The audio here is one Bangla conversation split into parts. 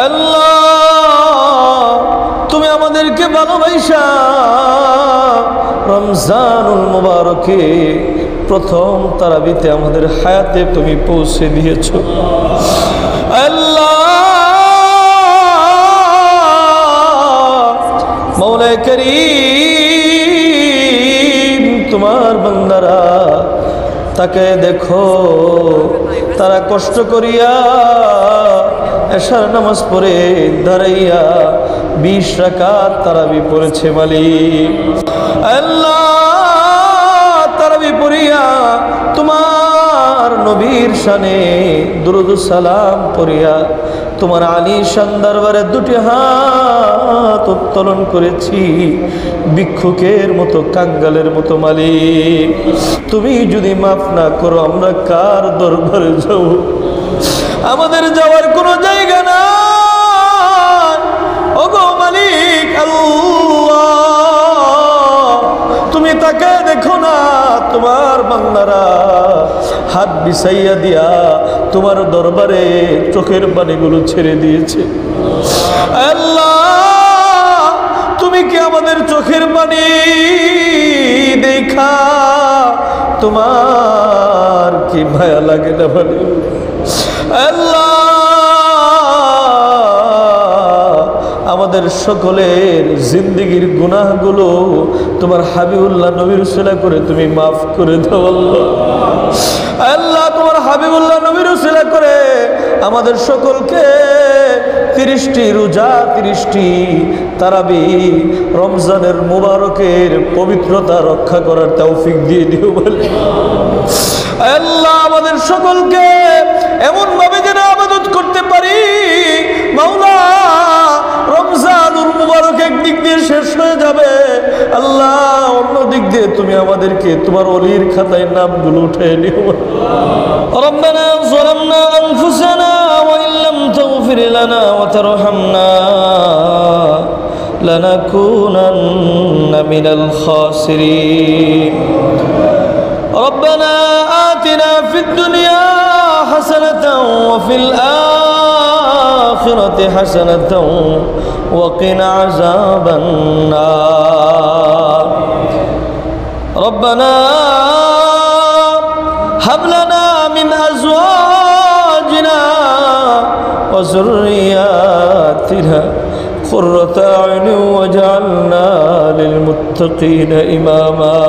আল্লাহ তুমি আমাদেরকে ভালোবাসা রমজানুল মুবারকে প্রথম তারাবিতে আমাদের হায়াতে তুমি পৌঁছে দিয়েছো। আল্লাহ মওলা করিম তোমার বান্দারা তাকে দেখো, তারা কষ্ট করিয়া এশার নামাজ পড়ে দাঁড়াইয়া 20 রাকাত তারাবি পড়েছে মালিক। আল্লাহ তারাবি পড়িয়া তোমার নবীর শানে দুরূদ সালাম পড়িয়া তোমার আলিশান দরবারে 2টি হাত উত্তোলন করেছি ভিক্ষুকের মতো, কাঙ্গালের মতো মালিক। তুমি যদি মাফ না করো আমরা কার দরবারে যাব? আমাদের যাওয়ার কোনো জায়গা না। ওগো মালিক আল্লাহ তুমি তাকে দেখো না, তোমার বান্দারা হাত বিছাইয়া দিয়া তোমার দরবারে চোখের পানিগুলো ছেড়ে দিয়েছে। আল্লাহ তুমি কি আমাদের চোখের পানি দেখা তোমার কি মায়া লাগে না বলে? আল্লাহ আমাদের সকলের জিন্দেগির গুনাহগুলো তোমার হাবিবুল্লাহ নবীর উসিলা করে তুমি মাফ করে দাও আল্লাহ। আল্লাহ তোমার হাবিবুল্লাহ নবীর উসিলা করে আমাদের সকলকে 30টি রোজা 30টি তারাবি রমজানের মুবারকের পবিত্রতা রক্ষা করার তৌফিক দিয়ে দিও বলে। আল্লাহ আমাদের সকলকে এমন ভাবে যেন ইবাদত করতে পারি মাওলা, রমজানুল মুবারক একদিক দিয়ে শেষ হয়ে যাবে আল্লাহ, অন্য দিক দিয়ে তুমি আমাদেরকে তোমার ওলির খাতায় নামগুলো উঠিয়ে নিও। রব্বানা যালামনা আনফুসানা ওয়া ইল্লাম তাগফির লানা ওয়া তারহামনা লানাকুনান্না মিনাল খাসিরিন। ربنا آتنا في الدنيا حسنة وفي الآخرة حسنة وقنا عذاب النار. ربنا هب لنا من أزواجنا وذرياتنا قرة أعين واجعلنا للمتقين إماما.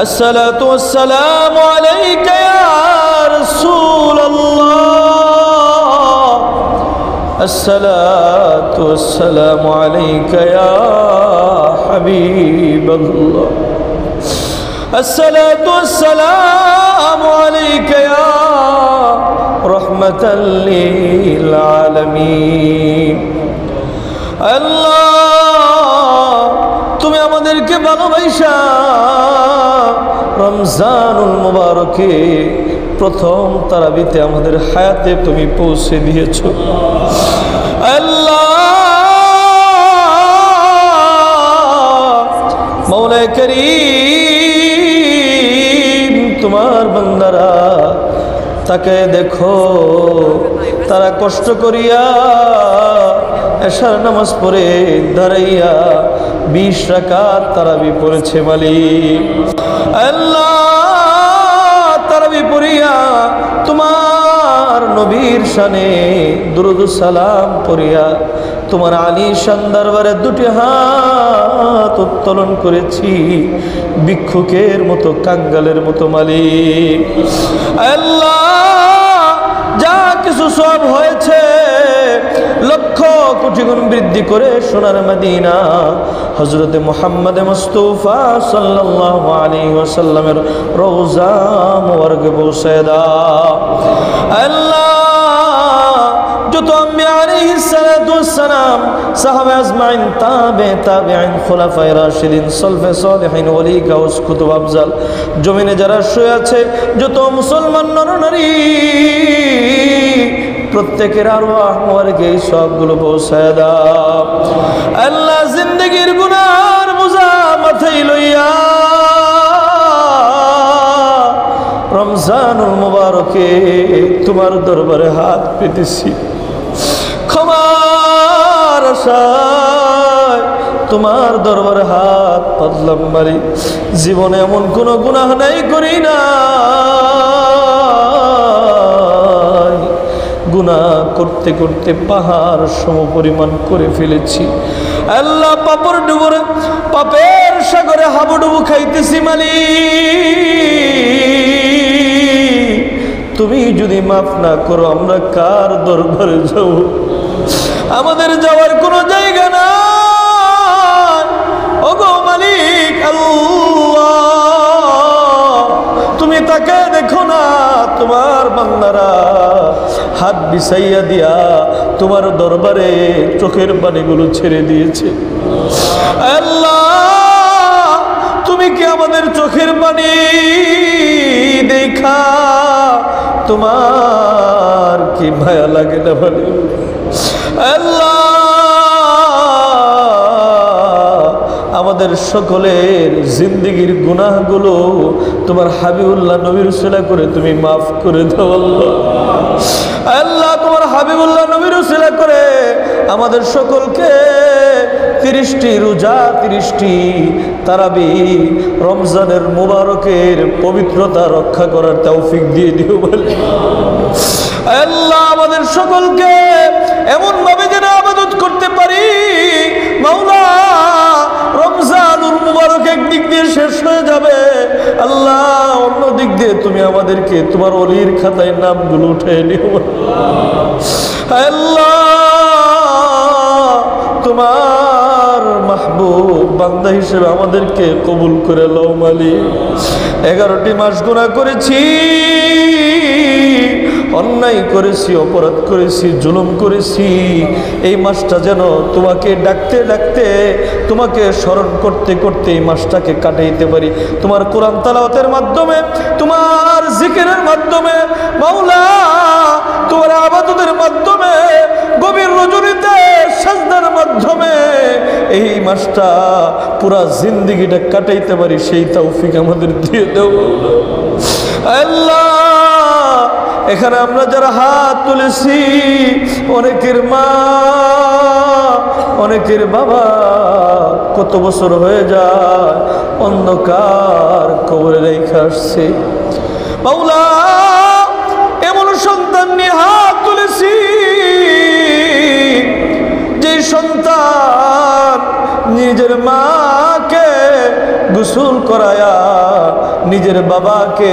الصلاة والسلام عليك يا رسول الله، الصلاة والسلام عليك يا حبيب الله، الصلاة والسلام عليك يا رحمة للعالمين. الله তুমি আমাদেরকে ভালোবাসা রমজানুল মুবারকে প্রথম তারাবিতে আমাদের হায়াতে তুমি পৌঁছে দিয়েছো। আল্লাহ মওলা করিম তোমার বান্দারা তাকে দেখো, তারা কষ্ট করিয়া এশার নামাজ পড়ে দাঁড়াইয়া 20 রাকাত তারাবি পড়েছে মালিক। আল্লাহ তারাবি পড়িয়া তোমার নবীর শানে দুরূদ সালাম পড়িয়া তোমার আলিশান দরবারে 2টি হাত উত্তোলন করেছি ভিক্ষুকের মতো, কাঙ্গালের মতো মালিক। আল্লাহ যা কিছু সব হয়েছে লক্ষ কোটি গুণ বৃদ্ধি করে সোনার মদিনা হযরতে মুহাম্মদ মুস্তাফা সাল্লাল্লাহু আলাইহি ওয়াসাল্লামের রওজা মুবারকে পৌঁছে দাও। আল্লাহ যত আম্বিয়া আলাইহিস সালাতু ওয়াস সালাম, সাহাবা আজমাইন, তাবেঈন, খুলাফায়ে রাশিদিন, সলফে সালেহিন, ওলি, গাউস, কুতুব, আফজাল, জমিনে যারা শুয়ে আছে যত মুসলমান নরনারী প্রত্যেকের আরওয়াহ মুবারকে সবগুলো পৌঁছায় দাও। আল্লাহ জিন্দেগির গুনার বোঝা মাথায় লইয়া রমজানুল মুবারকে তোমার দরবারে হাত পেতেছি, ক্ষমার আশায় তোমার দরবারে হাত পাতলাম মারি। জীবনে এমন কোনো গুনাহ নাই করি না, গুনাহ করতে করতে পাহাড় সমপরিমাণ করে ফেলেছি। আল্লাহ পাপের ডুবরে, পাপের সাগরে হাবুডুবু খাইতেছি মালিক। তুমি যদি মাফ না করো আমরা কার দরবারে যাব? আমাদের যাওয়ার কোনো জায়গা না। ওগো মালিক আল্লাহ, তুমি তাকে দেখো না, তোমার বান্দারা হাত বিছাইয়া দিয়া তোমার দরবারে চোখের পানিগুলো ছেড়ে দিয়েছে। আল্লাহ তুমি কি আমাদের চোখের পানি দেখা তোমার কি মায়া লাগে না? বলে আল্লাহ আমাদের সকলের জিন্দেগির গুনাহগুলো তোমার হাবিবুল্লাহ নবীর উসিলা করে তুমি মাফ করে দাও। আল্লাহ আল্লাহ তোমার হাবিবুল্লাহ নবীর উসিলা করে আমাদের সকলকে 30টি রোজা, 30টি তারাবি রমজানের মুবারকের পবিত্রতা রক্ষা করার তৌফিক দিয়ে দিও বলে। আল্লাহ আমাদের সকলকে এমন ভাবে যেন ইবাদত করতে পারি মাওলা, রমজানুল মুবারক একদিক দিয়ে শেষ হয়ে যাবে, আল্লাহ অন্য দিক দিয়ে তুমি আমাদেরকে তোমার ওলির খাতায় নামগুলো উঠে নিও। আল্লাহ তোমার মাহবুব বান্দা হিসেবে আমাদেরকে কবুল করে লও মালিক। 11টি মাস গুনাহ করেছি, অন্যায় করেছি, অপরাধ করেছি, জুলুম করেছি। এই মাসটা যেন তোমাকে ডাকতে ডাকতে, তোমাকে স্মরণ করতে করতে এই মাসটাকে কাটাইতে পারি। তোমার কোরআন তেলাওয়াতের মাধ্যমে, তোমার জিকিরের মাধ্যমে মাওলা, তোমার ইবাদতের মাধ্যমে, গভীর রজনীতে সাজদার মাধ্যমে এই মাসটা পুরা জিন্দেগিটা কাটাইতে পারি, সেই তৌফিক আমাদের দিয়ে দাও আল্লাহ। এখানে আমরা যারা হাত তুলেছি, অনেকের মা, অনেকের বাবা কত বছর হয়ে যায় অন্ধকার কবরে রেখে আসছে। মাওলা এমন সন্তান নিয়ে হাত তুলেছি, যে সন্তান নিজের মাকে গোসল করায়া, নিজের বাবাকে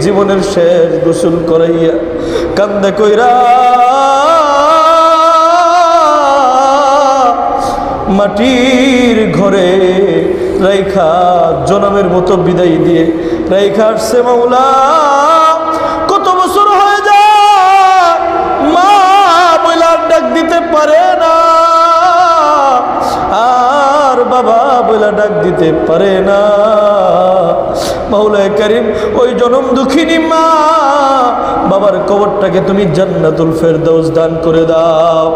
জীবনের শেষ গোসল করাইয়া কান্দে কইরা মাটির ঘরে রাইখা জনমের মতো বিদায় দিয়ে রাইখা আসছে। মাওলা কত বছর হয়ে যায় মা বইলা ডাক দিতে পারে না, আর বাবা বইলা ডাক দিতে পারে না। মাওলায়ে কারীম ওই জনম দুঃখিনী মা বাবার কবরটাকে তুমি জান্নাতুল ফেরদাউস দান করে দাও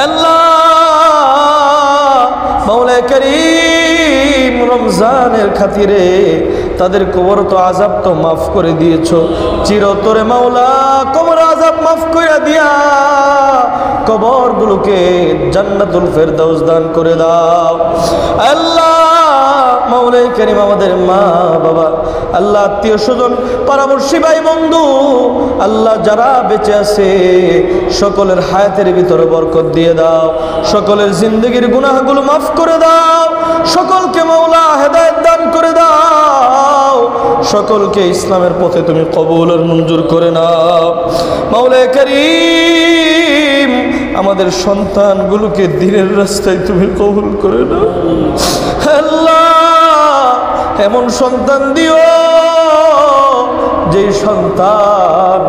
আল্লাহ। মাওলায়ে কারীম রমজানের খাতিরে তাদের কবর তো আযাব তো মাফ করে দিয়েছো, চিরতরে মাওলা কবর আযাব মাফ করে দিয়া কবরগুলোকে জান্নাতুল ফেরদাউস দান করে দাও আল্লাহ। মাওলায়ে কারীম আমাদের মা বাবা, আল্লাহ আত্মীয় স্বজন, পরামর্শী ভাই বন্ধু, আল্লাহ যারা বেঁচে আছে সকলের হায়াতের ভিতরে বরকত দিয়ে দাও, সকলের জিন্দেগির গুনাহগুলো মাফ করে দাও, সকলকে মাওলা হেদায়েত দান করে দাও, সকলকে ইসলামের পথে তুমি কবুল আর মঞ্জুর করে নাও মাওলায়ে কারীম। আমাদের সন্তানগুলোকে দ্বীনের রাস্তায় তুমি কবুল করে নাও আল্লাহ। এমন সন্তান দিও যেই সন্তান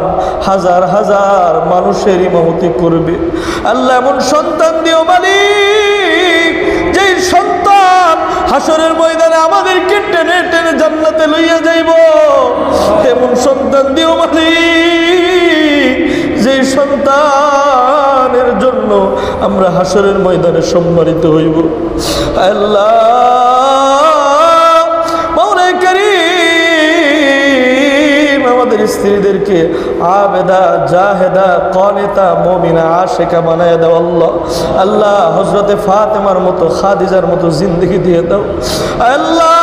হাজার হাজার মানুষের ইমামতি করবে আল্লাহ। এমন সন্তান দিও মালিক যেই সন্তান হাসরের ময়দানে আমাদেরকে টেনে টেনে জান্নাতে লইয়া যাইব। এমন সন্তান দিও মালিক যেই সন্তানের জন্য আমরা হাসরের ময়দানে সম্মানিত হইব আল্লাহ। আমাদের স্ত্রীদেরকে আবেদা, জাহেদা, কনেতা, মুমিনা, আশিকা বানায় দাও আল্লাহ। আল্লাহ হযরতে ফাতেমার মতো, খাদিজার মতো জিন্দেগি দিয়ে দাও আল্লাহ।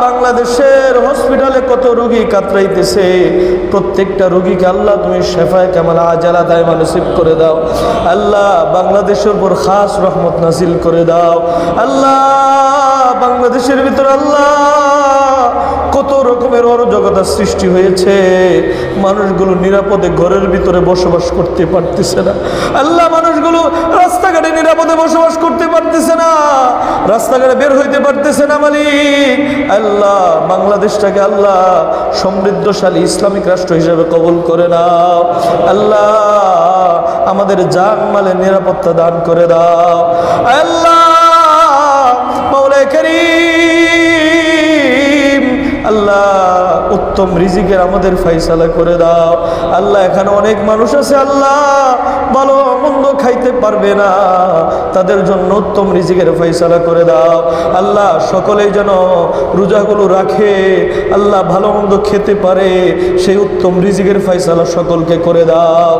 বাংলাদেশের হসপিটালে কত রোগী কাতরাইতেছে, প্রত্যেকটা রোগীকে আল্লাহ তুমি শেফায়ে কামাল আজালা দায়মা নসিব করে দাও আল্লাহ। বাংলাদেশের উপর খাস রহমত নাজিল করে দাও আল্লাহ। বাংলাদেশের ভিতর আল্লাহ কত রকমের অরাজকতা সৃষ্টি হয়েছে, মানুষগুলো নিরাপদে ঘরের ভিতরে বসবাস করতে পারতেছে না আল্লাহ। মানুষগুলো রাস্তাঘাটে নিরাপদে বসবাস করতে পারতেছে না, রাস্তাঘাটে বের হইতে পারতেছে না মালিক আল্লাহ। বাংলাদেশটাকে আল্লাহ সমৃদ্ধশালী ইসলামিক রাষ্ট্র হিসেবে কবুল করে নাও আল্লাহ। আমাদের জান মালের নিরাপত্তা দান করে দাও আল্লাহ। মাওলায়ে কারীম আল্লাহ, উত্তম রিজিকের আমাদের ফয়সালা করে দাও আল্লাহ। এখানে অনেক মানুষ আছে আল্লাহ, ভালো মন্দ খাইতে পারবে না, তাদের জন্য উত্তম রিজিকের ফয়সালা করে দাও আল্লাহ। সকলেই যেন রোজাগুলো রাখে আল্লাহ, ভালো মন্দ খেতে পারে, সেই উত্তম রিজিকের ফয়সালা সকলকে করে দাও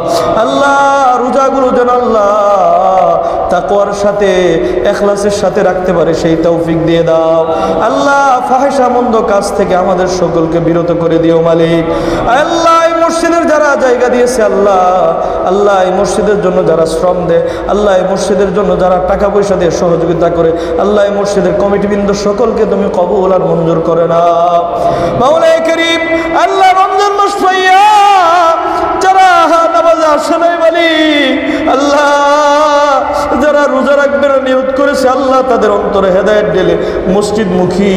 আল্লাহ। রোজাগুলো যেন আল্লাহ তাকওয়ার সাথে, ইখলাসের সাথে রাখতে পারে, সেই তৌফিক দিয়ে দাও আল্লাহ। ফাহিশা মন্দ কাজ থেকে আমাদের সকলকে বিরত করে দিও মালিক আল্লাহ। এই মসজিদের যারা জায়গা দিয়েছে আল্লাহ, আল্লাহ এই মসজিদের জন্য যারা শ্রম দেয় আল্লাহ, এই মসজিদের জন্য যারা টাকা পয়সা দিয়ে সহযোগিতা করে আল্লাহ, এই মসজিদের কমিটিবৃন্দ সকলকে তুমি কবুল আর মঞ্জুর করে নাও মাওলায়ে কারীম আল্লাহ। রমজান মাস পাইয়া যারা নামাজে আসে নাই মালিক আল্লাহ, যারা রোজা রাখবে না নিয়ত করেছে আল্লাহ, তাদের অন্তরে হেদায়েত ঢেলে মসজিদমুখী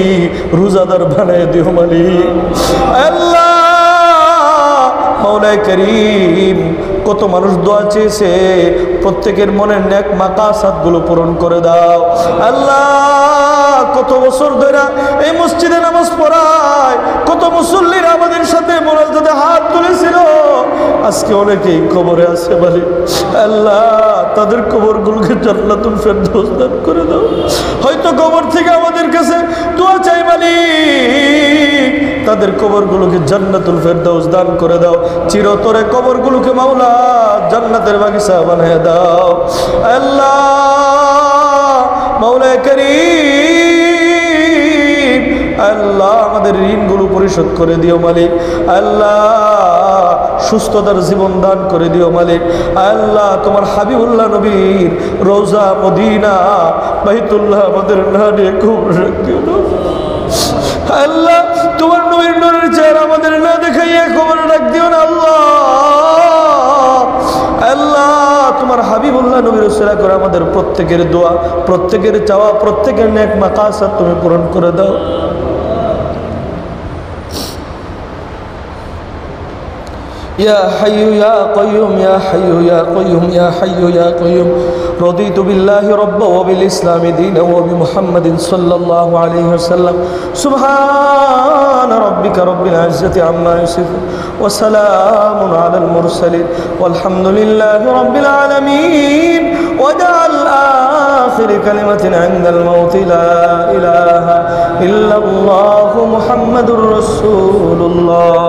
রোজাদার বানায় দিও মালিক আল্লাহ। মাওলায়ে কারীম কত মানুষ দোয়া চেয়েছে, প্রত্যেকের মনের নেক মাকাসাদগুলো পূরণ করে দাও আল্লাহ। কত বছর ধরে এই মসজিদে নামাজ পড়ায়, কত মুসল্লিরা আমাদের সাথে মোনাজাতে হাত তুলেছিল, আজকে অনেকেই কবরে আছে বলে আল্লাহ, তাদের কবরগুলোকে জান্নাতুল ফেরদৌস দান করে দাও। হয়তো কবর থেকে আমাদের কাছে দোয়া চাই মালিক, তাদের কবরগুলোকে জান্নাতুল ফেরদৌস দান করে দাও। চিরতরে কবরগুলোকে মাওলা জান্নাতের বাগিচা বানিয়ে দাও আল্লাহ। মাওলায়ে কারীম আল্লাহ, আমাদের ঋণগুলো পরিশোধ করে দিও মালিক আল্লাহ। সুস্থতার জীবন দান করে দিও মালিক আল্লাহ। তোমার হাবিবুল্লাহ নবীর রওজা মদিনা বাইতুল্লাহ আমাদের না নিয়ে খুব রাখিও না আল্লাহ। তোমার নবীর নূরের চেহারা আমাদের না দেখাইয়া কবরে রাখ দিও না আল্লাহ। আল্লাহ তোমার হাবিবুল্লাহ নবীর উসিলা করে আমাদের প্রত্যেকের দোয়া, প্রত্যেকের চাওয়া, প্রত্যেকের নেক মাকাসাদ তুমি পূরণ করে দাও। يا حي يا قيوم يا حي يا قيوم يا حي يا قيوم رضيت بالله ربا وبالإسلام دينا وبمحمد صلى الله عليه وسلم سبحان ربك رب العزة عما يصفون وسلام على المرسلين والحمد لله رب العالمين وجعل آخر كلمة عند الموت لا إله إلا الله محمد رسول الله